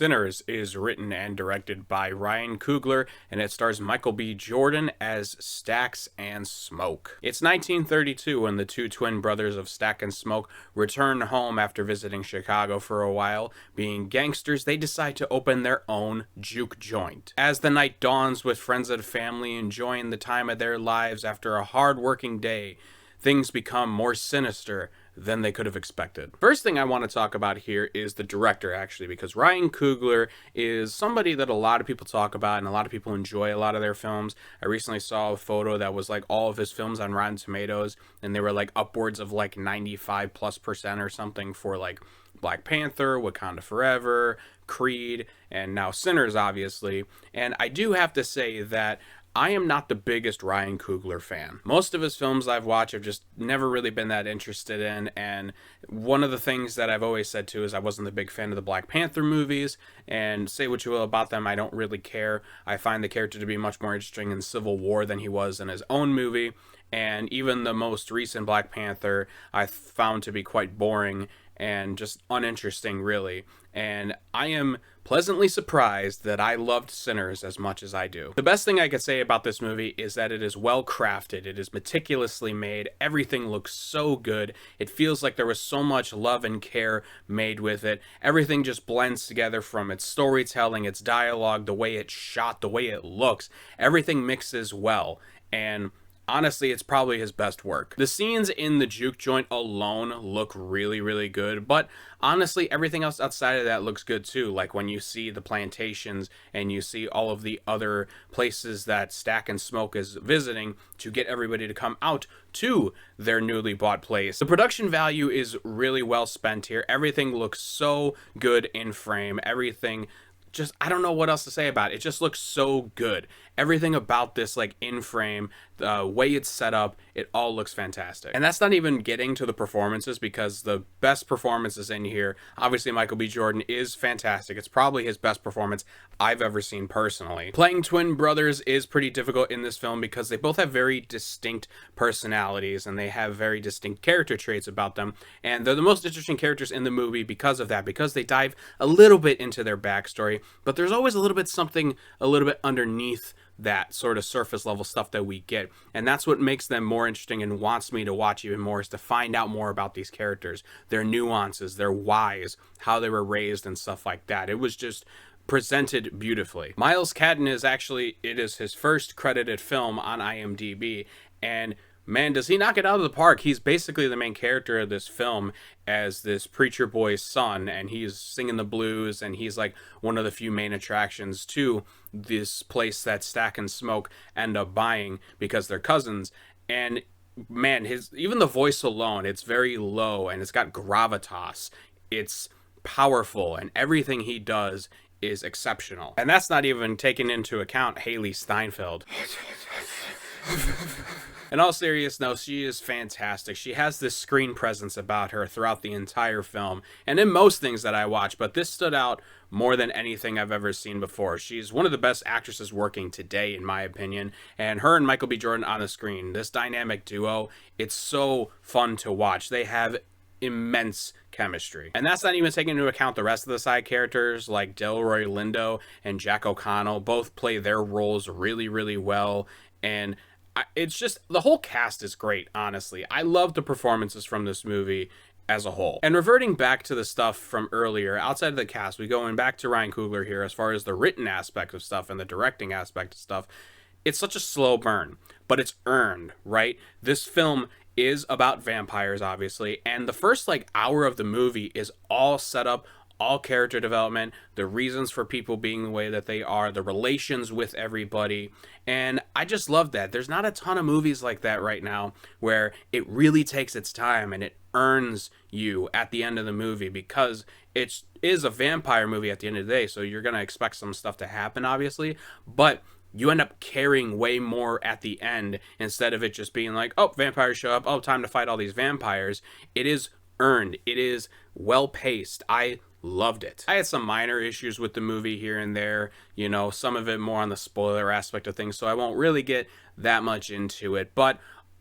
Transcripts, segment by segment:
Sinners is written and directed by Ryan Coogler, and it stars Michael B. Jordan as Stax and Smoke. It's 1932 when the two twin brothers of Stack and Smoke return home after visiting Chicago for a while. Being gangsters, they decide to open their own juke joint. As the night dawns with friends and family enjoying the time of their lives after a hard-working day, things become more sinister than they could have expected. First thing I want to talk about here is the director, actually, because Ryan Coogler is somebody that a lot of people talk about and a lot of people enjoy a lot of their films. I recently saw a photo that was like all of his films on Rotten Tomatoes, and they were like upwards of like 95+% or something for like Black Panther, Wakanda Forever, Creed, and now Sinners, obviously. And I do have to say that I am not the biggest Ryan Coogler fan. Most of his films I've watched I've just never really been that interested in, and one of the things that I've always said too is I wasn't a big fan of the Black Panther movies, and say what you will about them, I don't really care. I find the character to be much more interesting in Civil War than he was in his own movie, and even the most recent Black Panther I found to be quite boring and just uninteresting, really. And I am pleasantly surprised that I loved Sinners as much as I do. The best thing I could say about this movie is that it is well crafted, it is meticulously made, everything looks so good, it feels like there was so much love and care made with it, everything just blends together from its storytelling, its dialogue, the way it's shot, the way it looks, everything mixes well, and honestly, it's probably his best work. The scenes in the juke joint alone look really, really good, but honestly, everything else outside of that looks good too. Like when you see the plantations and you see all of the other places that Stack and Smoke is visiting to get everybody to come out to their newly bought place. The production value is really well spent here. Everything looks so good in frame. Everything just, I don't know what else to say about it. It just looks so good. Everything about this, like in frame, the way it's set up, it all looks fantastic. And that's not even getting to the performances, because the best performances in here, obviously Michael B. Jordan is fantastic. It's probably his best performance I've ever seen personally. Playing twin brothers is pretty difficult in this film because they both have very distinct personalities and they have very distinct character traits about them. And they're the most interesting characters in the movie because of that, because they dive a little bit into their backstory, but there's always a little bit something a little bit underneath that sort of surface level stuff that we get, and that's what makes them more interesting and wants me to watch even more, is to find out more about these characters, their nuances, their whys, how they were raised and stuff like that. It was just presented beautifully. Miles Caton is actually, it is his first credited film on IMDb, and man, does he knock it out of the park. He's basically the main character of this film as this preacher boy's son, and he's singing the blues, and he's like one of the few main attractions to this place that Stack and Smoke end up buying because they're cousins. And man, even the voice alone, it's very low and it's got gravitas. It's powerful, and everything he does is exceptional. And that's not even taking into account Hailee Steinfeld. In all seriousness, no, she is fantastic. She has this screen presence about her throughout the entire film, and in most things that I watch, but this stood out more than anything I've ever seen before. She's one of the best actresses working today, in my opinion, and her and Michael B. Jordan on the screen, this dynamic duo, it's so fun to watch. They have immense chemistry. And that's not even taking into account the rest of the side characters like Delroy, Lindo, and Jack O'Connell. Both play their roles really, really well, and it's just, the whole cast is great, honestly. I love the performances from this movie as a whole. And reverting back to the stuff from earlier, outside of the cast, we going back to Ryan Coogler here as far as the written aspect of stuff and the directing aspect of stuff. It's such a slow burn, but it's earned, right? This film is about vampires, obviously, and the first like hour of the movie is all set up, all character development, the reasons for people being the way that they are, the relations with everybody, and I just love that. There's not a ton of movies like that right now where it really takes its time and it earns you at the end of the movie, because it is a vampire movie at the end of the day, so you're going to expect some stuff to happen, obviously, but you end up caring way more at the end instead of it just being like, oh, vampires show up, oh, time to fight all these vampires. It is earned. It is well paced. I loved it. I had some minor issues with the movie here and there, you know, some of it more on the spoiler aspect of things, so I won't really get that much into it, but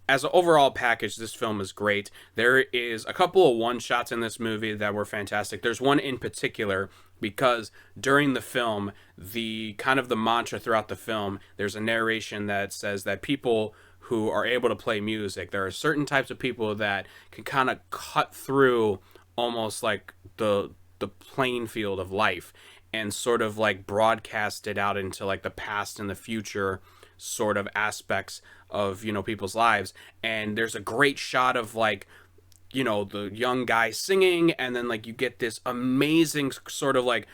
as an overall package, this film is great. There is a couple of one-shots in this movie that were fantastic. There's one in particular because during the film, the mantra throughout the film, there's a narration that says that people who are able to play music, there are certain types of people that can kind of cut through almost like the playing field of life and sort of like broadcast it out into like the past and the future sort of aspects of, you know, people's lives. And there's a great shot of like, you know, the young guy singing, and then like you get this amazing sort of like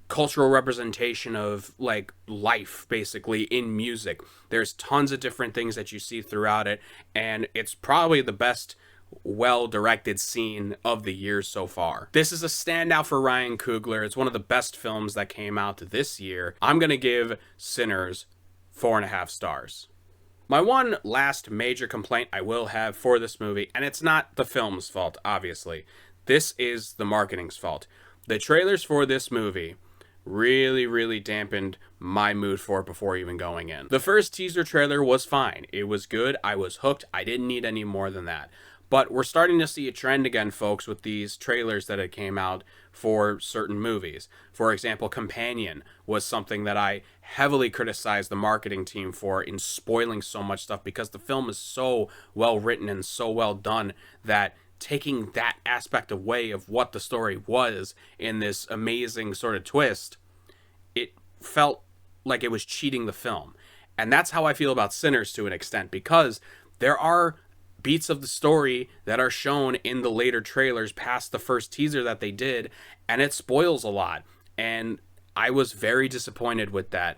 cultural representation of like life basically in music. There's tons of different things that you see throughout it, and it's probably the best well-directed scene of the year so far. This is a standout for Ryan Coogler. It's one of the best films that came out this year. I'm gonna give Sinners 4.5 stars. My one last major complaint I will have for this movie, and it's not the film's fault, obviously. This is the marketing's fault. The trailers for this movie really dampened my mood for it before even going in. The first teaser trailer was fine. It was good. I was hooked. I didn't need any more than that. But we're starting to see a trend again, folks, with these trailers that had came out for certain movies. For example, Companion was something that I heavily criticized the marketing team for in spoiling so much stuff, because the film is so well written and so well done that taking that aspect away of what the story was in this amazing sort of twist, it felt like it was cheating the film. And that's how I feel about Sinners to an extent, because there are beats of the story that are shown in the later trailers past the first teaser that they did, and it spoils a lot, and I was very disappointed with that.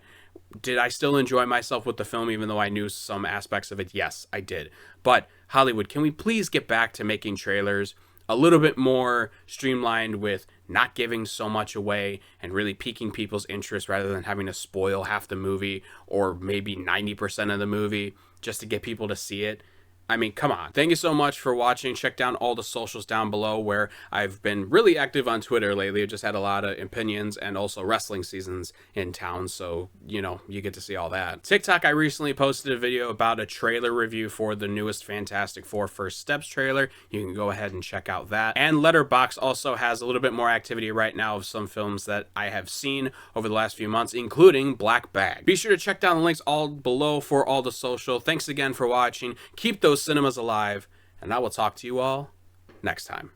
Did I still enjoy myself with the film even though I knew some aspects of it? Yes, I did. But Hollywood, can we please get back to making trailers a little bit more streamlined, with not giving so much away and really piquing people's interest rather than having to spoil half the movie or maybe 90% of the movie just to get people to see it? I mean, come on. Thank you so much for watching. Check down all the socials down below, where I've been really active on Twitter lately. I've just had a lot of opinions, and also wrestling seasons in town, so, you know, you get to see all that. TikTok, I recently posted a video about a trailer review for the newest Fantastic Four First Steps trailer. You can go ahead and check out that. And Letterboxd also has a little bit more activity right now of some films that I have seen over the last few months, including Black Bag. Be sure to check down the links all below for all the social. Thanks again for watching. Keep those cinemas alive, and I will talk to you all next time.